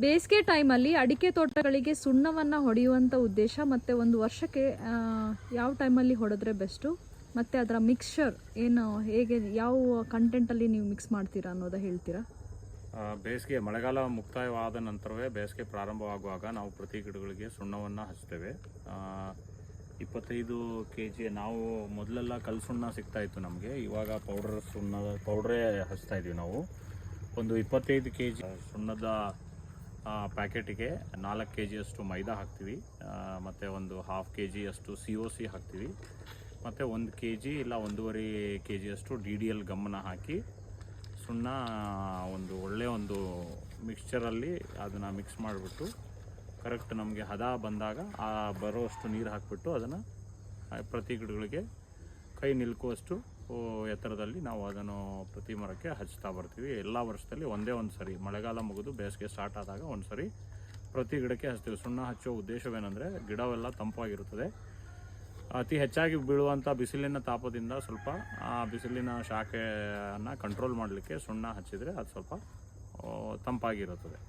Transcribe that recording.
ಬೇಸಿಗೆ ಟೈಮಲ್ಲಿ ಅಡಿಕೆ ತೋಟಗಳಿಗೆ ಸುಣ್ಣವನ್ನು ಹೊಡೆಯುವಂಥ ಉದ್ದೇಶ ಮತ್ತು ಒಂದು ವರ್ಷಕ್ಕೆ ಯಾವ ಟೈಮಲ್ಲಿ ಹೊಡೆದ್ರೆ ಬೆಸ್ಟು, ಮತ್ತು ಅದರ ಮಿಕ್ಸ್ಚರ್ ಏನು, ಹೇಗೆ, ಯಾವ ಕಂಟೆಂಟಲ್ಲಿ ನೀವು ಮಿಕ್ಸ್ ಮಾಡ್ತೀರಾ ಅನ್ನೋದು ಹೇಳ್ತೀರಾ? ಬೇಸಿಗೆ ಮಳೆಗಾಲ ಮುಕ್ತಾಯವಾದ ನಂತರವೇ ಬೇಸಿಗೆ ಪ್ರಾರಂಭವಾಗುವಾಗ ನಾವು ಪ್ರತಿ ಗಿಡಗಳಿಗೆ ಸುಣ್ಣವನ್ನು ಹಚ್ತೇವೆ. 25 kg. ನಾವು ಮೊದಲೆಲ್ಲ ಕಲ್ಲು ಸುಣ್ಣ ಸಿಗ್ತಾಯಿತ್ತು ನಮಗೆ, ಇವಾಗ ಪೌಡ್ರೇ ಹಚ್ತಾ ಇದ್ದೀವಿ ನಾವು. ಒಂದು 25 kg ಸುಣ್ಣದ ಪ್ಯಾಕೆಟಿಗೆ 4 kg ಅಷ್ಟು ಮೈದಾ ಹಾಕ್ತೀವಿ, ಮತ್ತು ಒಂದು 1/2 kg ಅಷ್ಟು COC ಹಾಕ್ತೀವಿ, ಮತ್ತು 1 kg ಇಲ್ಲ 1.5 kg ಅಷ್ಟು DDL ಗಮ್ಮನ ಹಾಕಿ ಸುಣ್ಣ ಒಳ್ಳೆಯ ಒಂದು ಮಿಕ್ಸ್ಚರಲ್ಲಿ ಅದನ್ನು ಮಿಕ್ಸ್ ಮಾಡಿಬಿಟ್ಟು ಕರೆಕ್ಟ್ ನಮಗೆ ಹದ ಬಂದಾಗ ಬರೋಷ್ಟು ನೀರು ಹಾಕಿಬಿಟ್ಟು ಅದನ್ನು ಪ್ರತಿ ಗಿಡಗಳಿಗೆ ಕೈ ನಿಲ್ಕುವಷ್ಟು ಎತ್ತರದಲ್ಲಿ ನಾವು ಅದನ್ನು ಪ್ರತಿ ಮರಕ್ಕೆ ಹಚ್ತಾ ಬರ್ತೀವಿ. ಎಲ್ಲ ವರ್ಷದಲ್ಲಿ ಒಂದೇ ಒಂದು ಸರಿ ಮಳೆಗಾಲ ಮುಗಿದು ಬೇಸಿಗೆ ಸ್ಟಾರ್ಟ್ ಆದಾಗ ಒಂದು ಸರಿ ಪ್ರತಿ ಗಿಡಕ್ಕೆ ಹಚ್ತೀವಿ. ಸುಣ್ಣ ಹಚ್ಚೋ ಉದ್ದೇಶವೇನೆಂದರೆ ಗಿಡವೆಲ್ಲ ತಂಪಾಗಿರುತ್ತದೆ. ಅತಿ ಹೆಚ್ಚಾಗಿ ಬೀಳುವಂಥ ಬಿಸಿಲಿನ ತಾಪದಿಂದ ಸ್ವಲ್ಪ ಬಿಸಿಲಿನ ಶಾಖೆಯನ್ನು ಕಂಟ್ರೋಲ್ ಮಾಡಲಿಕ್ಕೆ ಸುಣ್ಣ ಹಚ್ಚಿದರೆ ಅದು ಸ್ವಲ್ಪ ತಂಪಾಗಿರುತ್ತದೆ.